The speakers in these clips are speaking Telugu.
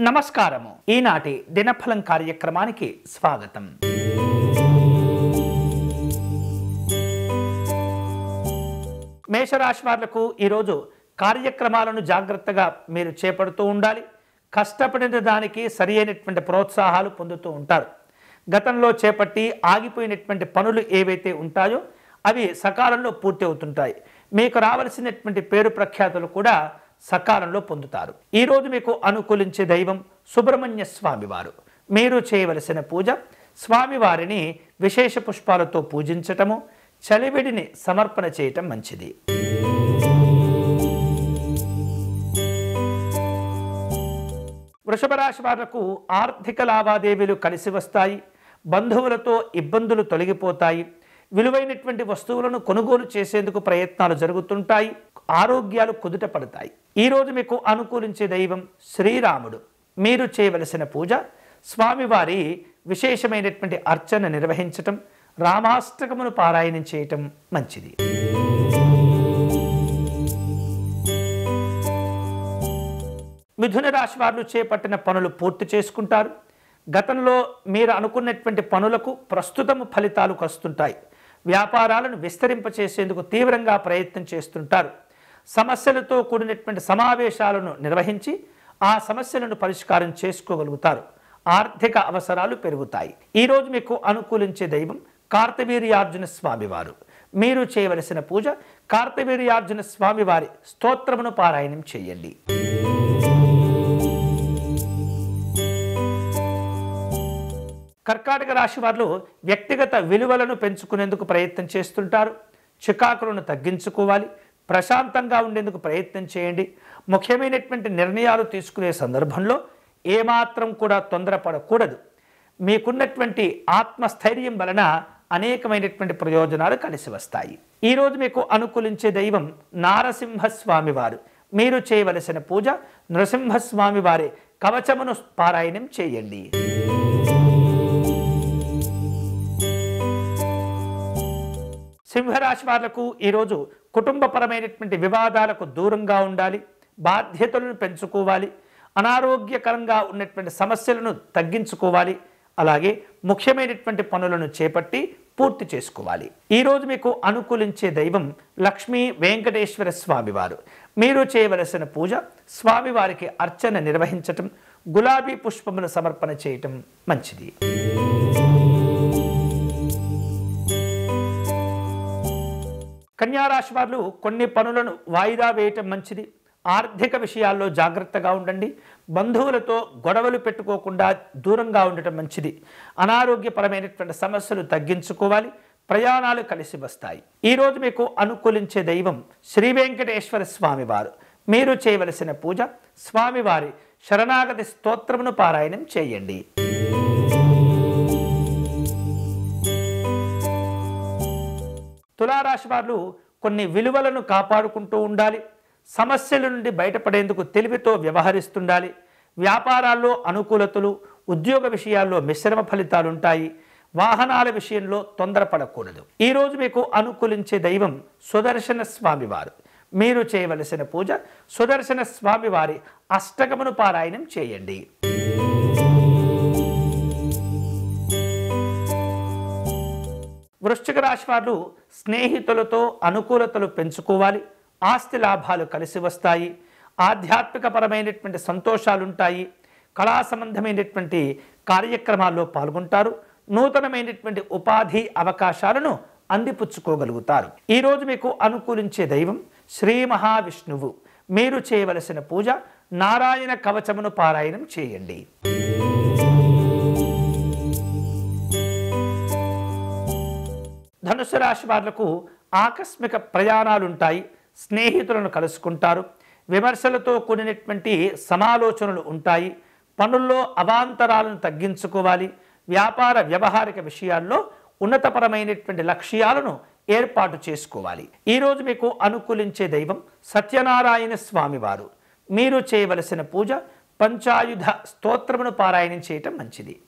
నమస్కారము. ఈనాటి దినఫలం కార్యక్రమానికి స్వాగతం. మేషరాశి వాళ్లకు ఈరోజు కార్యక్రమాలను జాగ్రత్తగా మీరు చేపడుతూ ఉండాలి. కష్టపడిన దానికి సరి అయినటువంటి ప్రోత్సాహాలు పొందుతూ ఉంటారు. గతంలో చేపట్టి ఆగిపోయినటువంటి పనులు ఏవైతే ఉంటాయో అవి సకాలంలో పూర్తి అవుతుంటాయి. మీకు రావాల్సినటువంటి పేరు ప్రఖ్యాతులు కూడా సకాలంలో పొందుతారు. ఈరోజు మీకు అనుకూలించే దైవం సుబ్రహ్మణ్య స్వామి వారు. మీరు చేయవలసిన పూజ స్వామివారిని విశేష పుష్పాలతో పూజించటము, చలివిడిని సమర్పణ చేయటం మంచిది. వృషభ రాశి వాళ్లకు ఆర్థిక లావాదేవీలు కలిసి వస్తాయి. బంధువులతో ఇబ్బందులు తొలగిపోతాయి. విలువైనటువంటి వస్తువులను కొనుగోలు చేసేందుకు ప్రయత్నాలు జరుగుతుంటాయి. ఆరోగ్యాలు కుదుట పడతాయి. ఈరోజు మీకు అనుకూలించే దైవం శ్రీరాముడు. మీరు చేయవలసిన పూజ స్వామివారి విశేషమైనటువంటి అర్చన నిర్వహించటం, రామాష్టకమును పారాయణం చేయటం మంచిది. మిథున రాశి వారు చేపట్టిన పనులు పూర్తి చేసుకుంటారు. గతంలో మీరు అనుకున్నటువంటి పనులకు ప్రస్తుతము ఫలితాలు వస్తుంటాయి. వ్యాపారాలను విస్తరింపచేసేందుకు తీవ్రంగా ప్రయత్నం చేస్తుంటారు. సమస్యలతో కూడినటువంటి సమావేశాలను నిర్వహించి ఆ సమస్యలను పరిష్కారం చేసుకోగలుగుతారు. ఆర్థిక అవసరాలు పెరుగుతాయి. ఈరోజు మీకు అనుకూలించే దైవం కార్తవీర్యార్జున స్వామివారు. మీరు చేయవలసిన పూజ కార్తవీర్యార్జున స్వామివారి స్తోత్రమును పారాయణం చేయండి. కర్కాటక రాశి వారు వ్యక్తిగత విలువలను పెంచుకునేందుకు ప్రయత్నం చేస్తుంటారు. చికాకులను తగ్గించుకోవాలి. ప్రశాంతంగా ఉండేందుకు ప్రయత్నం చేయండి. ముఖ్యమైనటువంటి నిర్ణయాలు తీసుకునే సందర్భంలో ఏమాత్రం కూడా తొందరపడకూడదు. మీకున్నటువంటి ఆత్మస్థైర్యం వలన అనేకమైనటువంటి ప్రయోజనాలు కలిసి వస్తాయి. ఈరోజు మీకు అనుకూలించే దైవం నారసింహస్వామి వారు. మీరు చేయవలసిన పూజ నృసింహస్వామి వారి కవచమును పారాయణం చేయండి. సింహరాశి వాళ్లకు ఈరోజు కుటుంబపరమైనటువంటి వివాదాలకు దూరంగా ఉండాలి. బాధ్యతలను పెంచుకోవాలి. అనారోగ్యకరంగా ఉన్నటువంటి సమస్యలను తగ్గించుకోవాలి. అలాగే ముఖ్యమైనటువంటి పనులను చేపట్టి పూర్తి చేసుకోవాలి. ఈరోజు మీకు అనుకూలించే దైవం లక్ష్మీ వెంకటేశ్వర స్వామివారు. మీరు చేయవలసిన పూజ స్వామివారికి అర్చన నిర్వహించటం, గులాబీ పుష్పమును సమర్పణ చేయటం మంచిది. కన్యారాశి వారు కొన్ని పనులను వాయిదా వేయటం మంచిది. ఆర్థిక విషయాల్లో జాగ్రత్తగా ఉండండి. బంధువులతో గొడవలు పెట్టుకోకుండా దూరంగా ఉండటం మంచిది. అనారోగ్యపరమైనటువంటి సమస్యలు తగ్గించుకోవాలి. ప్రయాణాలు కలిసి వస్తాయి. ఈరోజు మీకు అనుకూలించే దైవం శ్రీ వెంకటేశ్వర స్వామి వారు. మీరు చేయవలసిన పూజ స్వామివారి శరణాగతి స్తోత్రమును పారాయణం చేయండి. తులారాశి వారు కొన్ని విలువలను కాపాడుకుంటూ ఉండాలి. సమస్యల నుండి బయటపడేందుకు తెలివితో వ్యవహరిస్తుండాలి. వ్యాపారాల్లో అనుకూలతలు, ఉద్యోగ విషయాల్లో మిశ్రమ ఫలితాలు ఉంటాయి. వాహనాల విషయంలో తొందరపడకూడదు. ఈరోజు మీకు అనుకూలించే దైవం సుదర్శన స్వామివారు. మీరు చేయవలసిన పూజ సుదర్శన స్వామివారి అష్టకమును పారాయణం చేయండి. వృశ్చిక రాశి వారు స్నేహితులతో అనుకూలతలు పెంచుకోవాలి. ఆస్తి లాభాలు కలిసి వస్తాయి. ఆధ్యాత్మికపరమైనటువంటి సంతోషాలు ఉంటాయి. కళా సంబంధమైనటువంటి కార్యక్రమాల్లో పాల్గొంటారు. నూతనమైనటువంటి ఉపాధి అవకాశాలను అందిపుచ్చుకోగలుగుతారు. ఈరోజు మీకు అనుకూలించే దైవం శ్రీ మహావిష్ణువు. మీరు చేయవలసిన పూజ నారాయణ కవచమును పారాయణం చేయండి. ధనుసు రాశి వాళ్లకు ఆకస్మిక ప్రయాణాలు ఉంటాయి. స్నేహితులను కలుసుకుంటారు. విమర్శలతో కూడినటువంటి సమాలోచనలు ఉంటాయి. పనుల్లో అవాంతరాలను తగ్గించుకోవాలి. వ్యాపార వ్యవహారిక విషయాల్లో ఉన్నతపరమైనటువంటి లక్ష్యాలను ఏర్పాటు చేసుకోవాలి. ఈరోజు మీకు అనుకూలించే దైవం సత్యనారాయణ స్వామివారు. మీరు చేయవలసిన పూజ పంచాయుధ స్తోత్రమును పారాయణం చేయటం మంచిది.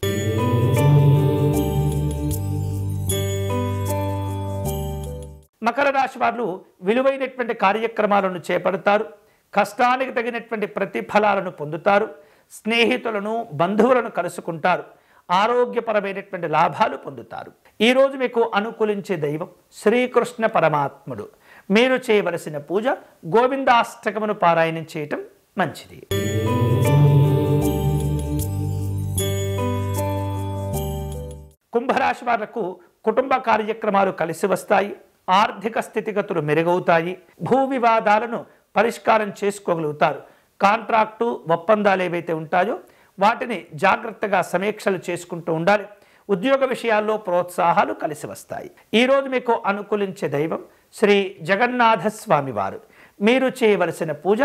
మకర రాశి వారు విలువైనటువంటి కార్యక్రమాలను చేపడతారు. కష్టానికి తగినటువంటి ప్రతిఫలాలను పొందుతారు. స్నేహితులను బంధువులను కలుసుకుంటారు. ఆరోగ్యపరమైనటువంటి లాభాలు పొందుతారు. ఈరోజు మీకు అనుకూలించే దైవం శ్రీకృష్ణ పరమాత్ముడు. మీరు చేయవలసిన పూజ గోవిందాష్టకమును పారాయణం చేయటం మంచిది. కుంభరాశి వాళ్లకు కుటుంబ కార్యక్రమాలు కలిసి వస్తాయి. ఆర్థిక స్థితిగతులు మెరుగవుతాయి. భూ వివాదాలను పరిష్కారం చేసుకోగలుగుతారు. కాంట్రాక్టు ఒప్పందాలు ఏవైతే ఉంటాయో వాటిని జాగ్రత్తగా సమీక్షలు చేసుకుంటూ ఉండాలి. ఉద్యోగ విషయాల్లో ప్రోత్సాహాలు కలిసి వస్తాయి. ఈరోజు మీకు అనుకూలించే దైవం శ్రీ జగన్నాథ స్వామివారు. మీరు చేయవలసిన పూజ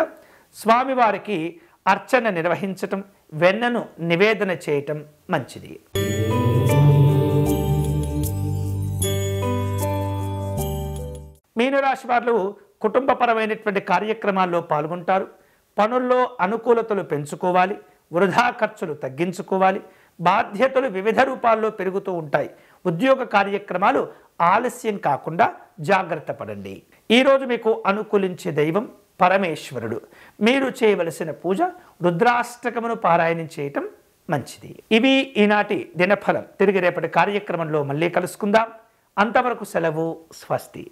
స్వామివారికి అర్చన నిర్వహించటం, వెన్నను నివేదన చేయటం మంచిది. మీనరాశి వారు కుటుంబపరమైనటువంటి కార్యక్రమాల్లో పాల్గొంటారు. పనుల్లో అనుకూలతలు పెంచుకోవాలి. వృధా ఖర్చులు తగ్గించుకోవాలి. బాధ్యతలు వివిధ రూపాల్లో పెరుగుతూ ఉంటాయి. ఉద్యోగ కార్యక్రమాలు ఆలస్యం కాకుండా జాగ్రత్త పడండి. ఈరోజు మీకు అనుకూలించే దైవం పరమేశ్వరుడు. మీరు చేయవలసిన పూజ రుద్రాష్టకమును పారాయణం చేయటం మంచిది. ఇవి ఈనాటి దినఫలం. తిరిగి రేపటి కార్యక్రమంలో మళ్ళీ కలుసుకుందాం. అంతవరకు సెలవు. స్వస్తి.